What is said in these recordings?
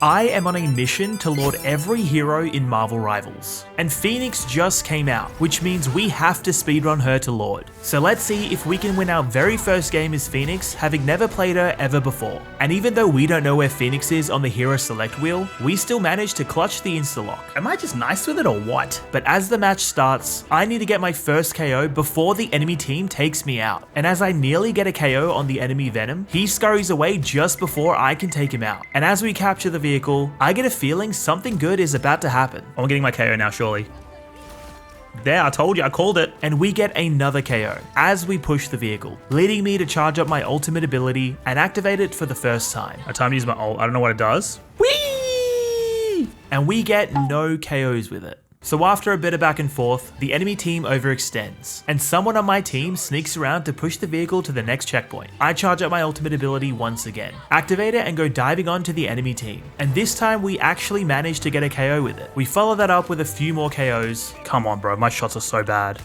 I am on a mission to lord every hero in Marvel Rivals, and Phoenix just came out, which means we have to speedrun her to lord. So let's see if we can win our very first game as Phoenix, having never played her ever before. And even though we don't know where Phoenix is on the hero select wheel, we still managed to clutch the insta-lock. Am I just nice with it or what? But as the match starts, I need to get my first KO before the enemy team takes me out. And as I nearly get a KO on the enemy Venom, he scurries away just before I can take him out. And as we capture the vehicle, I get a feeling something good is about to happen. I'm getting my KO now, surely. There, I told you, I called it. And we get another KO as we push the vehicle, leading me to charge up my ultimate ability and activate it for the first time. I time to use my ult, I don't know what it does. Whee! And we get no KOs with it. So after a bit of back and forth, the enemy team overextends, and someone on my team sneaks around to push the vehicle to the next checkpoint. I charge up my ultimate ability once again, activate it and go diving onto the enemy team. And this time we actually manage to get a KO with it. We follow that up with a few more KOs. Come on bro, my shots are so bad.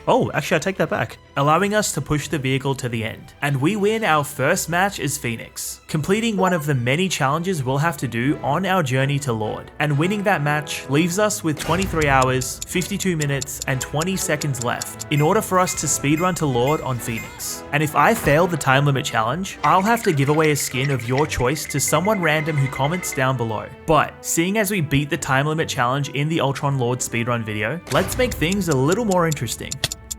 Oh, actually I take that back. Allowing us to push the vehicle to the end. And we win our first match as Phoenix, completing one of the many challenges we'll have to do on our journey to Lord. And winning that match leaves us with 23 hours, 52 minutes, and 20 seconds left in order for us to speedrun to Lord on Phoenix. And if I fail the time limit challenge, I'll have to give away a skin of your choice to someone random who comments down below. But seeing as we beat the time limit challenge in the Ultron Lord speedrun video, let's make things a little more interesting.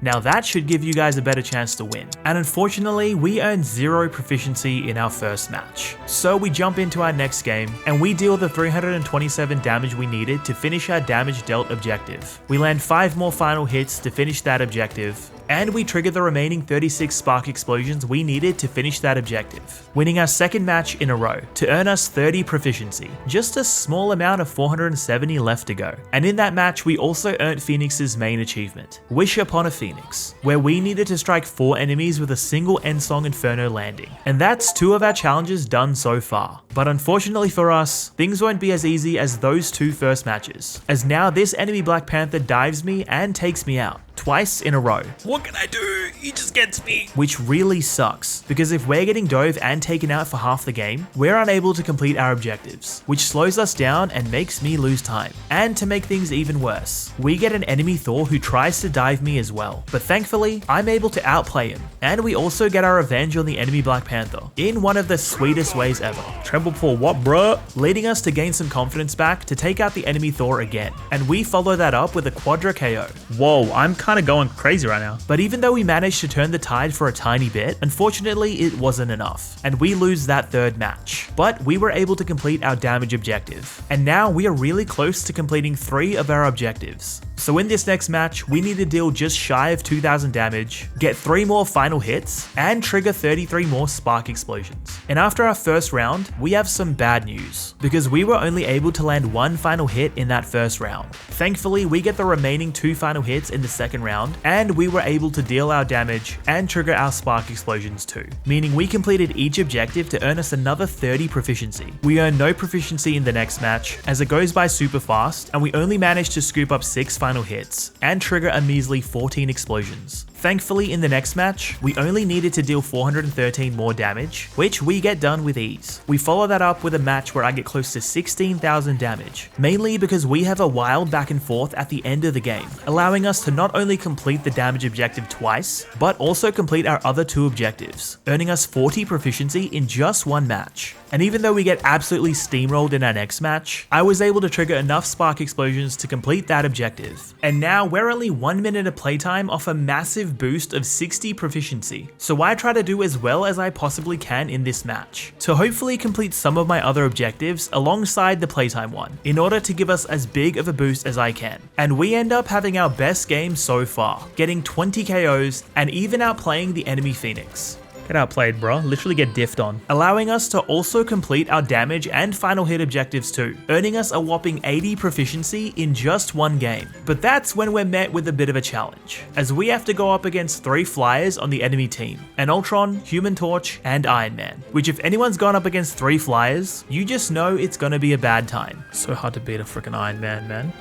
Now that should give you guys a better chance to win. And unfortunately, we earned 0 proficiency in our first match. So we jump into our next game, and we deal the 327 damage we needed to finish our damage dealt objective. We land 5 more final hits to finish that objective, and we trigger the remaining 36 spark explosions we needed to finish that objective, winning our second match in a row to earn us 30 proficiency, just a small amount of 470 left to go. And in that match, we also earned Phoenix's main achievement, Wish Upon a Phoenix, where we needed to strike 4 enemies with a single Endsong Inferno landing. And that's 2 of our challenges done so far. But unfortunately for us, things won't be as easy as those 2 first matches, as now this enemy Black Panther dives me and takes me out twice in a row. What can I do? He just gets me. Which really sucks, because if we're getting dove and taken out for half the game, we're unable to complete our objectives, which slows us down and makes me lose time. And to make things even worse, we get an enemy Thor who tries to dive me as well, but thankfully, I'm able to outplay him. And we also get our revenge on the enemy Black Panther, in one of the sweetest ways ever. Tremble for what, bruh? Leading us to gain some confidence back to take out the enemy Thor again. And we follow that up with a quadra KO. Whoa, I'm kind of going crazy right now. But even though we managed to turn the tide for a tiny bit, unfortunately it wasn't enough, and we lose that third match. But we were able to complete our damage objective, and now we are really close to completing 3 of our objectives. So in this next match, we need to deal just shy of 2000 damage, get 3 more final hits, and trigger 33 more spark explosions. And after our first round, we have some bad news, because we were only able to land 1 final hit in that first round. Thankfully, we get the remaining 2 final hits in the second round, and we were able to deal our damage and trigger our spark explosions too, meaning we completed each objective to earn us another 30 proficiency. We earn no proficiency in the next match, as it goes by super fast, and we only managed to scoop up 6 final hits and trigger a measly 14 explosions. Thankfully, in the next match, we only needed to deal 413 more damage, which we get done with ease. We follow that up with a match where I get close to 16,000 damage, mainly because we have a wild back and forth at the end of the game, allowing us to not only complete the damage objective twice, but also complete our other 2 objectives, earning us 40 proficiency in just 1 match. And even though we get absolutely steamrolled in our next match, I was able to trigger enough spark explosions to complete that objective. And now we're only 1 minute of playtime off a massive boost of 60 proficiency. So I try to do as well as I possibly can in this match, to hopefully complete some of my other objectives alongside the playtime one, in order to give us as big of a boost as I can. And we end up having our best game so far, getting 20 KOs and even outplaying the enemy Phoenix. Get outplayed, bro. Literally get diffed on. Allowing us to also complete our damage and final hit objectives too, earning us a whopping 80 proficiency in just 1 game. But that's when we're met with a bit of a challenge, as we have to go up against 3 flyers on the enemy team, an Ultron, Human Torch, and Iron Man, which if anyone's gone up against 3 flyers, you just know it's gonna be a bad time. So hard to beat a freaking Iron Man, man.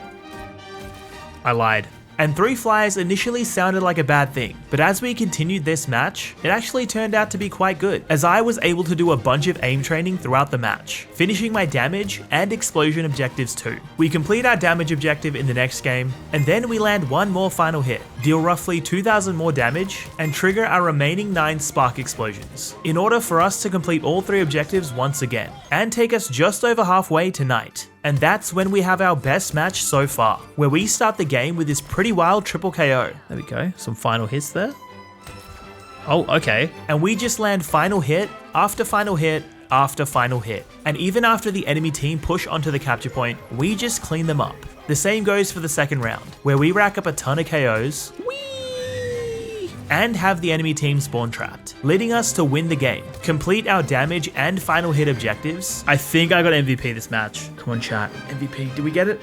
I lied. And 3 flyers initially sounded like a bad thing, but as we continued this match, it actually turned out to be quite good, as I was able to do a bunch of aim training throughout the match, finishing my damage and explosion objectives too. We complete our damage objective in the next game, and then we land one more final hit, deal roughly 2,000 more damage, and trigger our remaining 9 spark explosions, in order for us to complete all 3 objectives once again, and take us just over halfway to night. And that's when we have our best match so far, where we start the game with this pretty wild triple KO. There we go, some final hits there. Oh, okay. And we just land final hit after final hit after final hit. And even after the enemy team push onto the capture point, we just clean them up. The same goes for the second round, where we rack up a ton of KOs, and have the enemy team spawn trapped, leading us to win the game, complete our damage and final hit objectives. I think I got MVP this match. Come on chat, MVP, did we get it?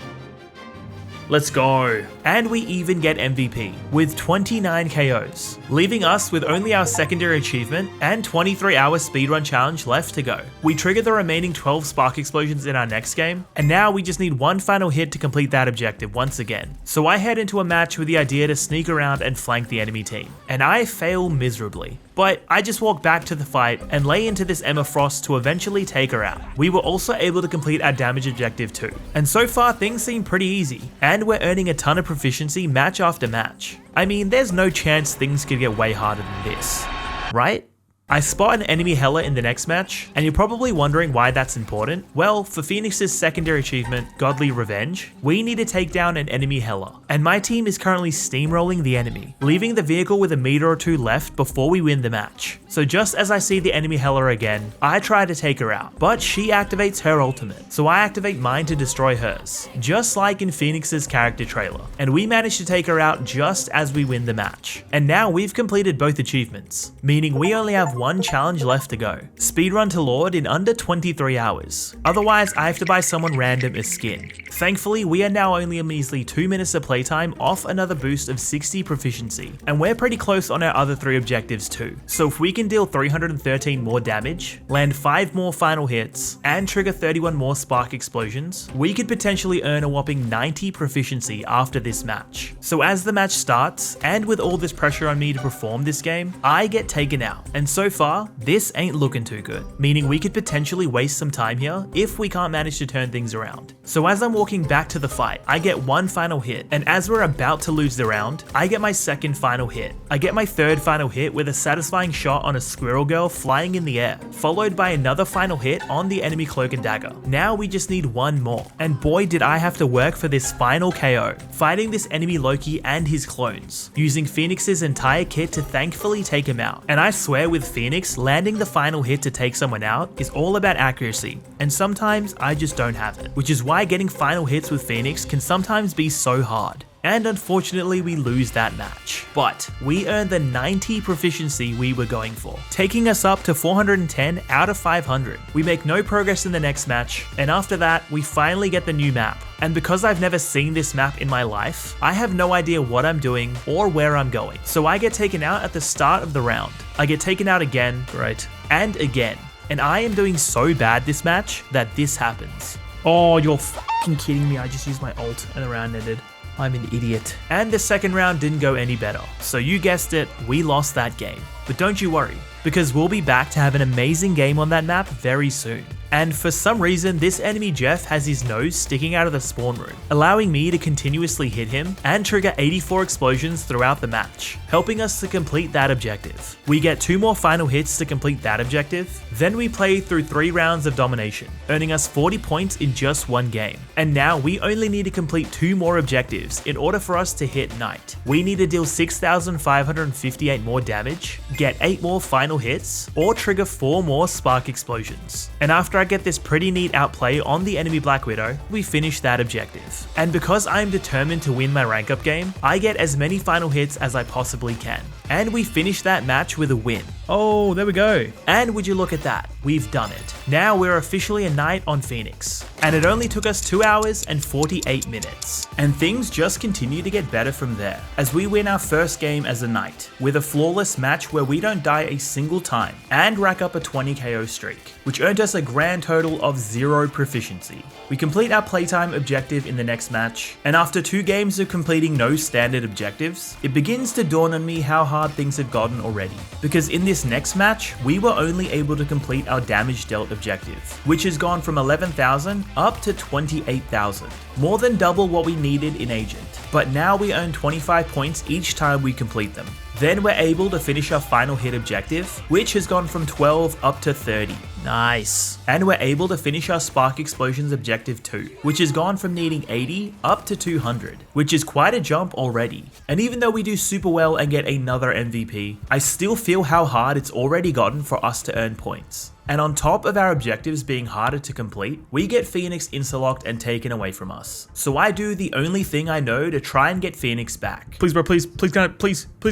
Let's go. And we even get MVP with 29 KOs, leaving us with only our secondary achievement and 23-hour speedrun challenge left to go. We trigger the remaining 12 spark explosions in our next game, and now we just need one final hit to complete that objective once again. So I head into a match with the idea to sneak around and flank the enemy team, and I fail miserably. But I just walk back to the fight and lay into this Emma Frost to eventually take her out. We were also able to complete our damage objective too. And so far things seem pretty easy, and we're earning a ton of proficiency match after match. I mean, there's no chance things could get way harder than this, right? I spot an enemy Hela in the next match, and you're probably wondering why that's important. Well, for Phoenix's secondary achievement, Godly Revenge, we need to take down an enemy Hela, and my team is currently steamrolling the enemy, leaving the vehicle with a meter or two left before we win the match. So just as I see the enemy Hela again, I try to take her out, but she activates her ultimate, so I activate mine to destroy hers, just like in Phoenix's character trailer, and we manage to take her out just as we win the match. And now we've completed both achievements, meaning we only have one challenge left to go. Speedrun to Lord in under 23 hours. Otherwise, I have to buy someone random a skin. Thankfully, we are now only a measly 2 minutes of playtime off another boost of 60 proficiency, and we're pretty close on our other 3 objectives too. So if we can deal 313 more damage, land 5 more final hits, and trigger 31 more spark explosions, we could potentially earn a whopping 90 proficiency after this match. So as the match starts, and with all this pressure on me to perform this game, I get taken out, and so far, this ain't looking too good, meaning we could potentially waste some time here if we can't manage to turn things around. So as I'm walking back to the fight, I get one final hit, and as we're about to lose the round, I get my second final hit. I get my third final hit with a satisfying shot on a squirrel girl flying in the air, followed by another final hit on the enemy cloak and dagger. Now we just need one more, and boy did I have to work for this final KO, fighting this enemy Loki and his clones, using Phoenix's entire kit to thankfully take him out. And I swear with Phoenix, landing the final hit to take someone out is all about accuracy, and sometimes I just don't have it, which is why getting final hits with Phoenix can sometimes be so hard. And unfortunately we lose that match. But we earned the 90 proficiency we were going for, taking us up to 410 out of 500. We make no progress in the next match, and after that we finally get the new map. And because I've never seen this map in my life, I have no idea what I'm doing or where I'm going. So I get taken out at the start of the round. I get taken out again, great, and again. And I am doing so bad this match that this happens. Oh, you're fucking kidding me, I just used my ult and the round ended. I'm an idiot. And the second round didn't go any better. So you guessed it, we lost that game. But don't you worry, because we'll be back to have an amazing game on that map very soon. And for some reason, this enemy Jeff has his nose sticking out of the spawn room, allowing me to continuously hit him and trigger 84 explosions throughout the match, helping us to complete that objective. We get 2 more final hits to complete that objective, then we play through 3 rounds of domination, earning us 40 points in just 1 game. And now we only need to complete 2 more objectives in order for us to hit night. We need to deal 6,558 more damage, get 8 more final hits, or trigger 4 more spark explosions. And after I get this pretty neat outplay on the enemy Black Widow, we finish that objective. And because I am determined to win my rank up game, I get as many final hits as I possibly can. And we finish that match with a win. Oh, there we go. And would you look at that, we've done it. Now we're officially a knight on Phoenix. And it only took us 2 hours and 48 minutes. And things just continue to get better from there, as we win our first game as a knight, with a flawless match where we don't die a single time, and rack up a 20 KO streak, which earned us a grand total of 0 proficiency. We complete our playtime objective in the next match, and after 2 games of completing no standard objectives, it begins to dawn on me how hard things have gotten already. Because in this next match, we were only able to complete our damage dealt objective, which has gone from 11,000 up to 28,000, more than double what we needed in Agent. But now we earn 25 points each time we complete them. Then we're able to finish our final hit objective, which has gone from 12 up to 30. Nice. And we're able to finish our Spark Explosions objective too, which has gone from needing 80 up to 200, which is quite a jump already. And even though we do super well and get another MVP, I still feel how hard it's already gotten for us to earn points. And on top of our objectives being harder to complete, we get Phoenix insta-locked and taken away from us. So I do the only thing I know to try and get Phoenix back. Please bro, please don't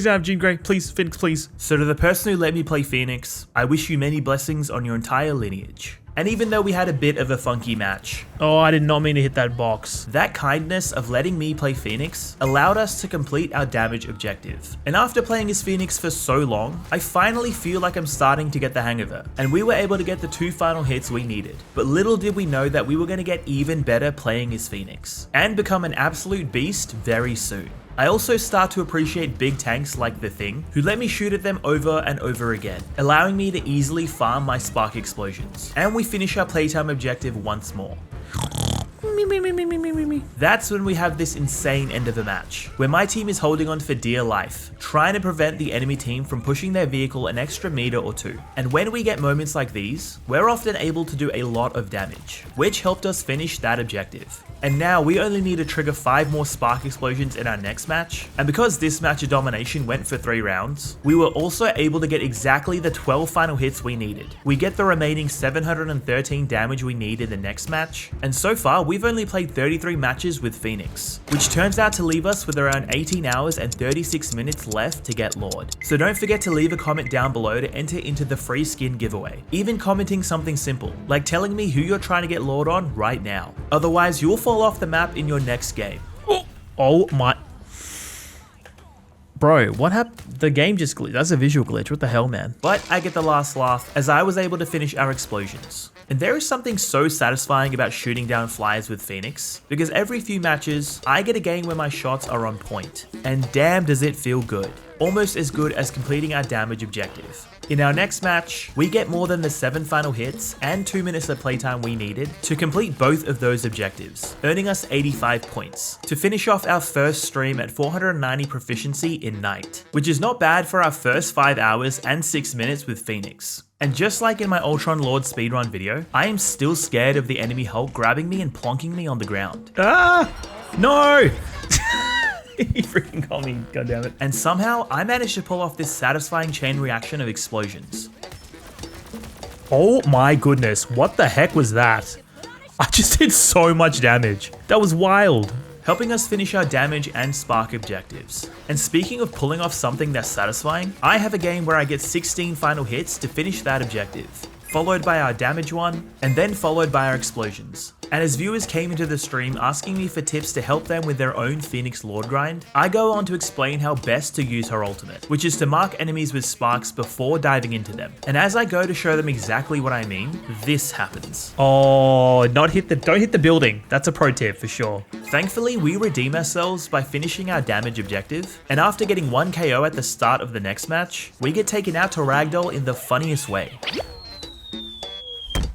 have Jean Grey, please, Phoenix, please. So to the person who let me play Phoenix, I wish you many blessings on your entire lineage. And even though we had a bit of a funky match, oh, I did not mean to hit that box. That kindness of letting me play Phoenix allowed us to complete our damage objective. And after playing as Phoenix for so long, I finally feel like I'm starting to get the hang of it. And we were able to get the 2 final hits we needed. But little did we know that we were going to get even better playing as Phoenix and become an absolute beast very soon. I also start to appreciate big tanks like the Thing, who let me shoot at them over and over again, allowing me to easily farm my Spark Explosions. And we finish our playtime objective once more. That's when we have this insane end of the match, where my team is holding on for dear life, trying to prevent the enemy team from pushing their vehicle an extra meter or 2. And when we get moments like these, we're often able to do a lot of damage, which helped us finish that objective. And now we only need to trigger 5 more Spark Explosions in our next match, and because this match of domination went for 3 rounds, we were also able to get exactly the 12 final hits we needed. We get the remaining 713 damage we need in the next match, and so far we've only played 33 matches with Phoenix, which turns out to leave us with around 18 hours and 36 minutes left to get Lord. So don't forget to leave a comment down below to enter into the free skin giveaway, even commenting something simple, like telling me who you're trying to get Lord on right now. Otherwise you'll fall off the map in your next game. Oh my... Bro, what happened? The game just glitched. That's a visual glitch. What the hell, man? But I get the last laugh as I was able to finish our explosions. And there is something so satisfying about shooting down flyers with Phoenix, because every few matches, I get a game where my shots are on point. And damn does it feel good. Almost as good as completing our damage objective. In our next match, we get more than the 7 final hits and 2 minutes of playtime we needed to complete both of those objectives, earning us 85 points, to finish off our first stream at 490 proficiency in Night, which is not bad for our first 5 hours and 6 minutes with Phoenix. And just like in my Ultron Lord speedrun video, I am still scared of the enemy Hulk grabbing me and plonking me on the ground. Ah! No! He freaking called me, goddammit. And somehow, I managed to pull off this satisfying chain reaction of explosions. Oh my goodness, what the heck was that? I just did so much damage. That was wild. Helping us finish our damage and spark objectives. And speaking of pulling off something that's satisfying, I have a game where I get 16 final hits to finish that objective, followed by our damage one, and then followed by our explosions. And as viewers came into the stream asking me for tips to help them with their own Phoenix Lord grind, I go on to explain how best to use her ultimate, which is to mark enemies with sparks before diving into them. And as I go to show them exactly what I mean, this happens. Oh, don't hit the building. That's a pro tip for sure. Thankfully, we redeem ourselves by finishing our damage objective, and after getting 1 KO at the start of the next match, we get taken out to ragdoll in the funniest way.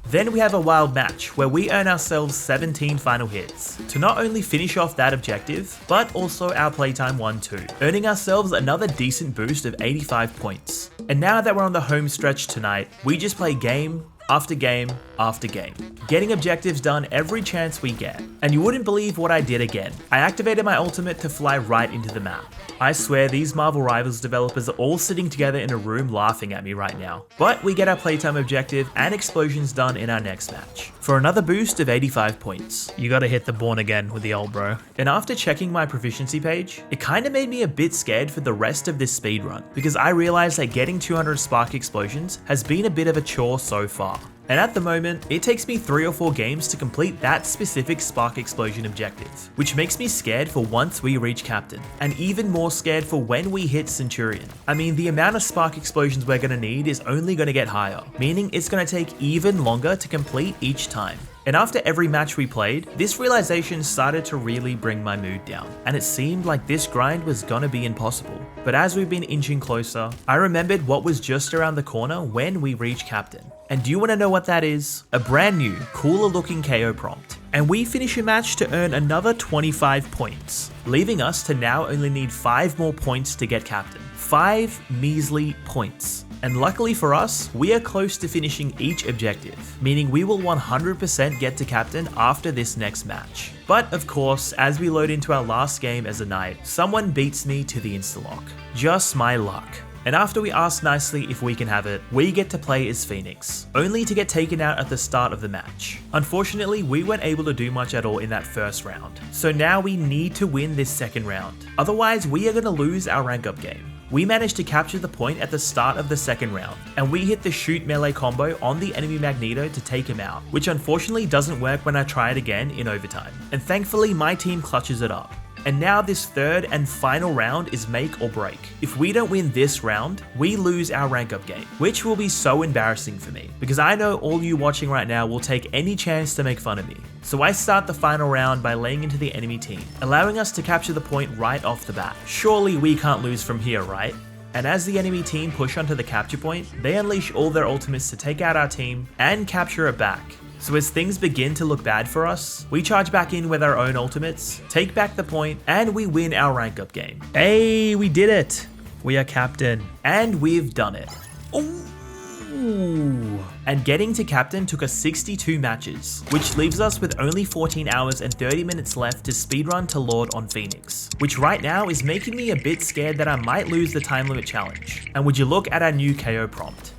Then we have a wild match where we earn ourselves 17 final hits to not only finish off that objective, but also our playtime one too, earning ourselves another decent boost of 85 points. And now that we're on the home stretch tonight, we just play game after game after game, getting objectives done every chance we get. And you wouldn't believe what I did again. I activated my ultimate to fly right into the map. I swear these Marvel Rivals developers are all sitting together in a room laughing at me right now. But we get our playtime objective and explosions done in our next match, for another boost of 85 points. You gotta hit the born again with the old bro. And after checking my proficiency page, it kinda made me a bit scared for the rest of this speedrun, because I realized that getting 200 spark explosions has been a bit of a chore so far. And at the moment, it takes me 3 or 4 games to complete that specific spark explosion objective, which makes me scared for once we reach Captain, and even more scared for when we hit Centurion. I mean, the amount of spark explosions we're gonna need is only gonna get higher, meaning it's gonna take even longer to complete each time. And after every match we played, this realization started to really bring my mood down, and it seemed like this grind was gonna be impossible. But as we've been inching closer, I remembered what was just around the corner when we reached Captain. And do you want to know what that is? A brand new, cooler looking KO prompt. And we finish a match to earn another 25 points, leaving us to now only need 5 more points to get Captain. 5 measly points. And luckily for us, we are close to finishing each objective, meaning we will 100% get to Captain after this next match. But of course, as we load into our last game as a knight, someone beats me to the insta-lock. Just my luck. And after we ask nicely if we can have it, we get to play as Phoenix, only to get taken out at the start of the match. Unfortunately, we weren't able to do much at all in that first round, so now we need to win this second round. Otherwise, we are going to lose our rank up game. We managed to capture the point at the start of the second round, and we hit the shoot melee combo on the enemy Magneto to take him out, which unfortunately doesn't work when I try it again in overtime. And thankfully my team clutches it up. And now this third and final round is make or break. If we don't win this round, we lose our rank up game, which will be so embarrassing for me, because I know all you watching right now will take any chance to make fun of me. So I start the final round by laying into the enemy team, allowing us to capture the point right off the bat. Surely we can't lose from here, right? And as the enemy team push onto the capture point, they unleash all their ultimates to take out our team and capture it back. So as things begin to look bad for us, we charge back in with our own ultimates, take back the point, and we win our rank up game. Hey, we did it! We are Captain. And we've done it. Ooh. And getting to Captain took us 62 matches, which leaves us with only 14 hours and 30 minutes left to speedrun to Lord on Phoenix, which right now is making me a bit scared that I might lose the time limit challenge. And would you look at our new KO prompt?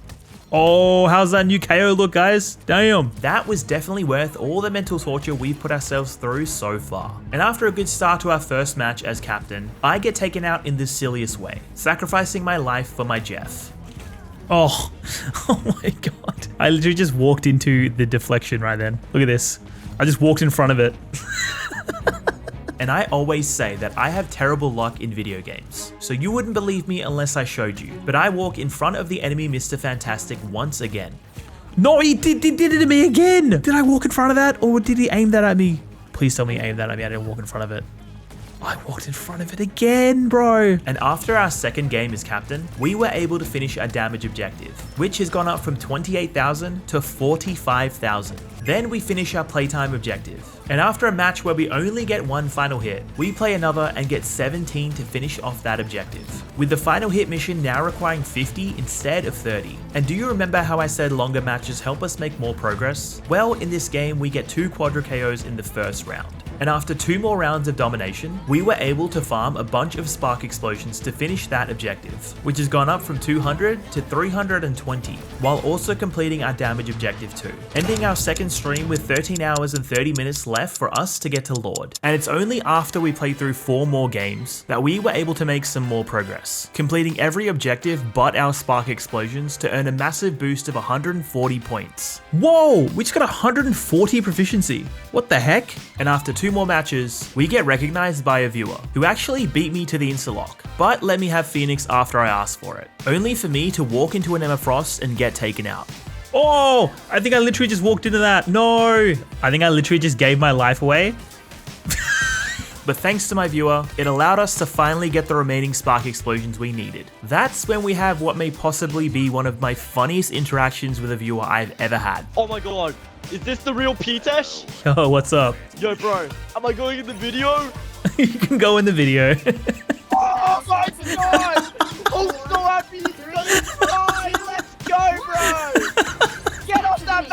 Oh, how's that new KO look, guys? Damn. That was definitely worth all the mental torture we've put ourselves through so far. And after a good start to our first match as Captain, I get taken out in the silliest way, sacrificing my life for my Jeff. Oh, oh my god. I literally just walked into the deflection right then. Look at this. I just walked in front of it. And I always say that I have terrible luck in video games, so you wouldn't believe me unless I showed you. But I walk in front of the enemy Mr. Fantastic once again. No, he did it to me again! Did I walk in front of that, or did he aim that at me? Please tell me he aimed that at me, I didn't walk in front of it. I walked in front of it again, bro. And after our second game as Captain, we were able to finish our damage objective, which has gone up from 28,000 to 45,000. Then we finish our playtime objective. And after a match where we only get one final hit, we play another and get 17 to finish off that objective, with the final hit mission now requiring 50 instead of 30. And do you remember how I said longer matches help us make more progress? Well, in this game we get 2 quadra KOs in the first round. And after 2 more rounds of domination, we were able to farm a bunch of spark explosions to finish that objective, which has gone up from 200 to 320, while also completing our damage objective too, ending our second stream with 13 hours and 30 minutes left for us to get to Lord. And it's only after we played through 4 more games that we were able to make some more progress, completing every objective but our spark explosions to earn a massive boost of 140 points. Whoa, we just got 140 proficiency. What the heck? And after 2 more matches, we get recognized by a viewer who actually beat me to the insta-lock, but let me have Phoenix after I asked for it, only for me to walk into an Emma Frost and get taken out. Oh, I think I literally just walked into that. No, I think I literally just gave my life away. But thanks to my viewer, it allowed us to finally get the remaining spark explosions we needed. That's when we have what may possibly be one of my funniest interactions with a viewer I've ever had. Oh my god, is this the real Pitesh? Yo, what's up? Yo bro, am I going in the video? You can go in the video. Oh my god! I'm so happy! Let's go, bro! Get off that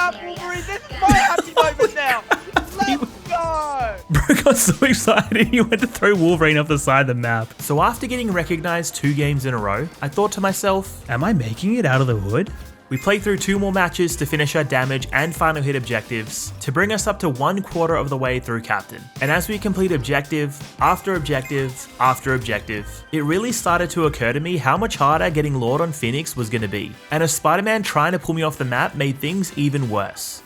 this is my happy moment now. Let's go. Bro got so excited he went to throw Wolverine off the side of the map. So after getting recognized 2 games in a row, I thought to myself, am I making it out of the hood? We played through 2 more matches to finish our damage and final hit objectives to bring us up to 1/4 of the way through Captain. And as we complete objective after objective after objective, it really started to occur to me how much harder getting Lord on Phoenix was going to be. And a Spider-Man trying to pull me off the map made things even worse.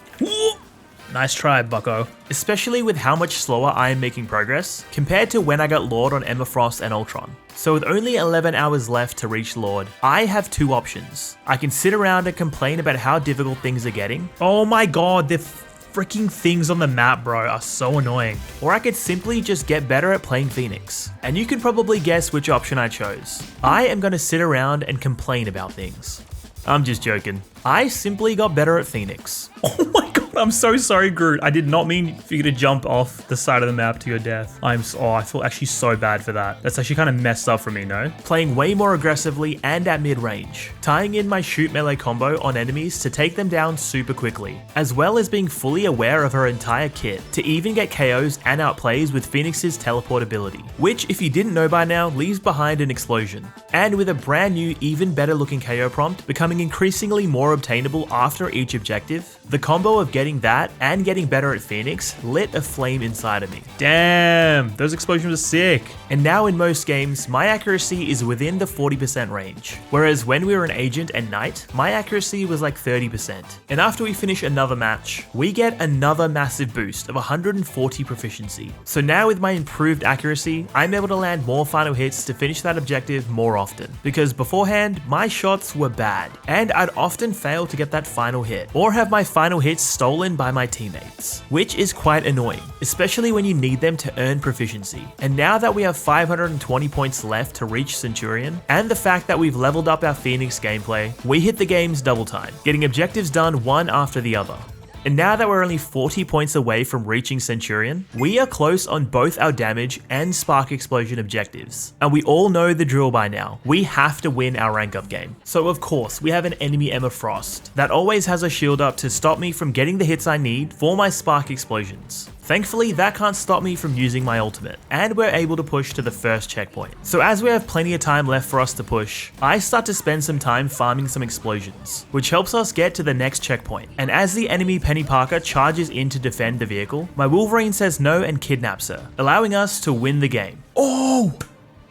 Nice try, bucko. Especially with how much slower I am making progress compared to when I got Lord on Emma Frost and Ultron. So with only 11 hours left to reach Lord, I have 2 options. I can sit around and complain about how difficult things are getting. Oh my god, the freaking things on the map, bro, are so annoying. Or I could simply just get better at playing Phoenix. And you can probably guess which option I chose. I am going to sit around and complain about things. I'm just joking. I simply got better at Phoenix. Oh my god, I'm so sorry, Groot. I did not mean for you to jump off the side of the map to your death. I feel actually so bad for that. That's actually kind of messed up for me, no? Playing way more aggressively and at mid-range. Tying in my shoot melee combo on enemies to take them down super quickly. As well as being fully aware of her entire kit to even get KOs and outplays with Phoenix's teleport ability. Which, if you didn't know by now, leaves behind an explosion. And with a brand new, even better looking KO prompt becoming increasingly more obtainable after each objective, the combo of getting that and getting better at Phoenix lit a flame inside of me. Damn, those explosions are sick. And now in most games, my accuracy is within the 40% range. Whereas when we were an agent and knight, my accuracy was like 30%. And after we finish another match, we get another massive boost of 140 proficiency. So now with my improved accuracy, I'm able to land more final hits to finish that objective more often. Because beforehand, my shots were bad, and I'd often fail to get that final hit, or have my final hits stolen by my teammates, which is quite annoying, especially when you need them to earn proficiency. And now that we have 520 points left to reach Centurion, and the fact that we've leveled up our Phoenix gameplay, we hit the game's double time, getting objectives done one after the other. And now that we're only 40 points away from reaching Centurion, we are close on both our damage and spark explosion objectives. And we all know the drill by now. We have to win our rank up game. So of course, we have an enemy Emma Frost that always has a shield up to stop me from getting the hits I need for my spark explosions. Thankfully, that can't stop me from using my ultimate, and we're able to push to the first checkpoint. So as we have plenty of time left for us to push, I start to spend some time farming some explosions, which helps us get to the next checkpoint. And as the enemy Penny Parker charges in to defend the vehicle, my Wolverine says no and kidnaps her, allowing us to win the game. Oh,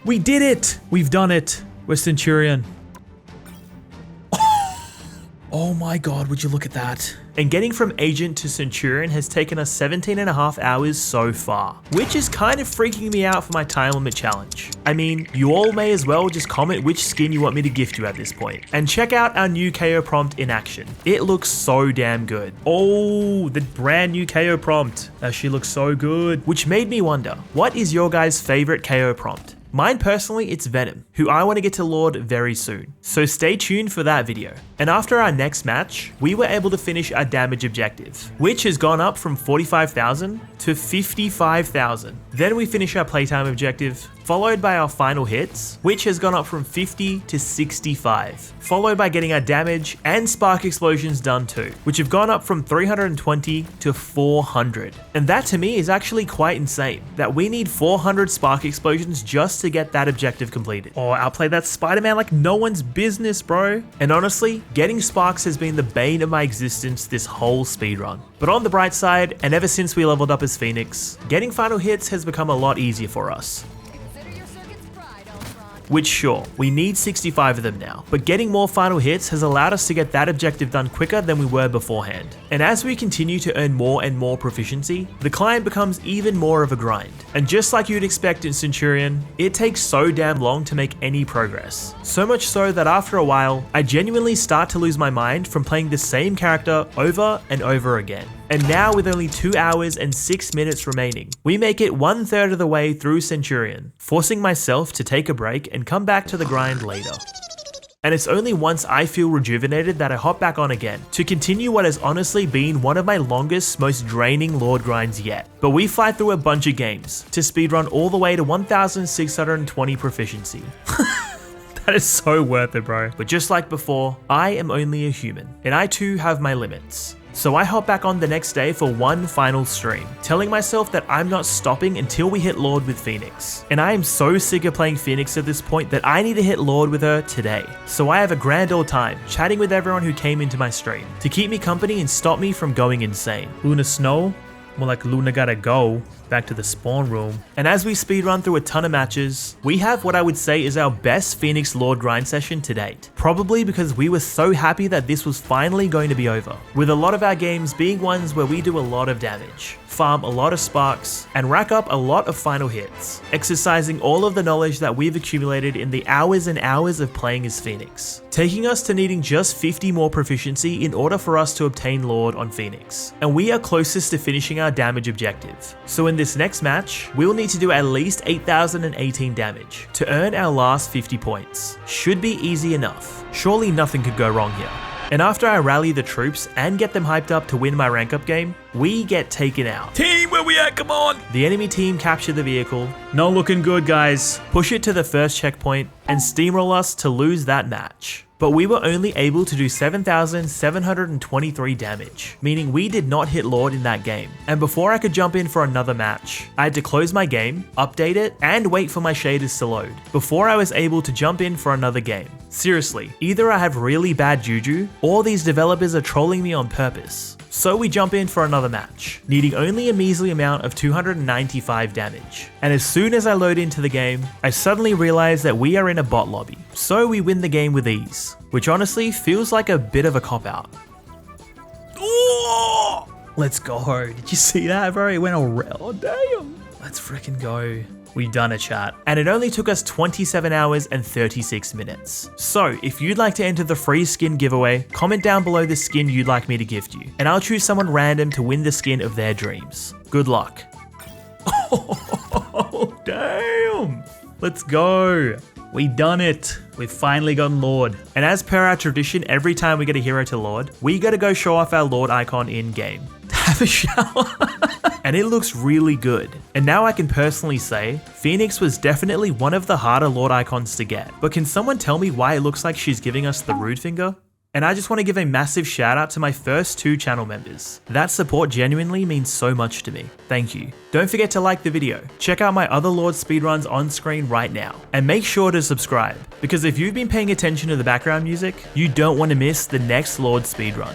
we did it! We've done it. We're Centurion. Oh my god, would you look at that? And getting from Agent to Centurion has taken us 17.5 hours so far, which is kind of freaking me out for my time limit challenge. I mean, you all may as well just comment which skin you want me to gift you at this point. And check out our new KO prompt in action. It looks so damn good. Oh, the brand new KO prompt. That shit looks so good. Which made me wonder, what is your guys' favorite KO prompt? Mine personally, it's Venom, who I want to get to Lord very soon. So stay tuned for that video. And after our next match, we were able to finish our damage objective, which has gone up from 45,000 to 55,000. Then we finish our playtime objective, followed by our final hits, which has gone up from 50 to 65, followed by getting our damage and spark explosions done too, which have gone up from 320 to 400. And that to me is actually quite insane, that we need 400 spark explosions just to get that objective completed. Oh, outplay that Spider-Man like no one's business, bro. And honestly, getting sparks has been the bane of my existence this whole speedrun. But on the bright side, and ever since we leveled up as Phoenix, getting final hits has become a lot easier for us. Which sure, we need 65 of them now, but getting more final hits has allowed us to get that objective done quicker than we were beforehand. And as we continue to earn more and more proficiency, the climb becomes even more of a grind. And just like you'd expect in Centurion, it takes so damn long to make any progress. So much so that after a while, I genuinely start to lose my mind from playing the same character over and over again. And now with only 2 hours and 6 minutes remaining, we make it 1/3 of the way through Centurion, forcing myself to take a break and come back to the grind later. And it's only once I feel rejuvenated that I hop back on again, to continue what has honestly been one of my longest, most draining Lord grinds yet. But we fly through a bunch of games, to speedrun all the way to 1,620 proficiency. That is so worth it, bro. But just like before, I am only a human, and I too have my limits. So I hop back on the next day for one final stream, telling myself that I'm not stopping until we hit Lord with Phoenix. And I am so sick of playing Phoenix at this point that I need to hit Lord with her today. So I have a grand old time chatting with everyone who came into my stream to keep me company and stop me from going insane. Luna Snow? More like Luna gotta go back to the spawn room. And as we speedrun through a ton of matches, we have what I would say is our best Phoenix Lord grind session to date. Probably because we were so happy that this was finally going to be over, with a lot of our games being ones where we do a lot of damage, farm a lot of sparks, and rack up a lot of final hits, exercising all of the knowledge that we've accumulated in the hours and hours of playing as Phoenix, taking us to needing just 50 more proficiency in order for us to obtain Lord on Phoenix. And we are closest to finishing our damage objective. So in this next match, we'll need to do at least 8,018 damage to earn our last 50 points. Should be easy enough. Surely nothing could go wrong here. And after I rally the troops and get them hyped up to win my rank up game, we get taken out. Team, where we at? Come on! The enemy team capture the vehicle. Not looking good, guys. Push it to the first checkpoint and steamroll us to lose that match. But we were only able to do 7,723 damage, meaning we did not hit Lord in that game. And before I could jump in for another match, I had to close my game, update it, and wait for my shaders to load, before I was able to jump in for another game. Seriously, either I have really bad juju, or these developers are trolling me on purpose. So we jump in for another match, needing only a measly amount of 295 damage. And as soon as I load into the game, I suddenly realize that we are in a bot lobby. So we win the game with ease, which honestly feels like a bit of a cop-out. Oh! Let's go. Did you see that, bro? It went around. Oh, damn. Let's freaking go. We've done a chat. And it only took us 27 hours and 36 minutes. So if you'd like to enter the free skin giveaway, comment down below the skin you'd like me to gift you, and I'll choose someone random to win the skin of their dreams. Good luck. Oh, damn. Let's go. We done it. We've finally gotten Lord. And as per our tradition, every time we get a hero to Lord, we gotta go show off our Lord icon in game. Have a shower. And it looks really good. And now I can personally say, Phoenix was definitely one of the harder Lord icons to get. But can someone tell me why it looks like she's giving us the rude finger? And I just want to give a massive shout out to my first 2 channel members. That support genuinely means so much to me. Thank you. Don't forget to like the video, check out my other Lord speedruns on screen right now, and make sure to subscribe, because if you've been paying attention to the background music, you don't want to miss the next Lord speedrun.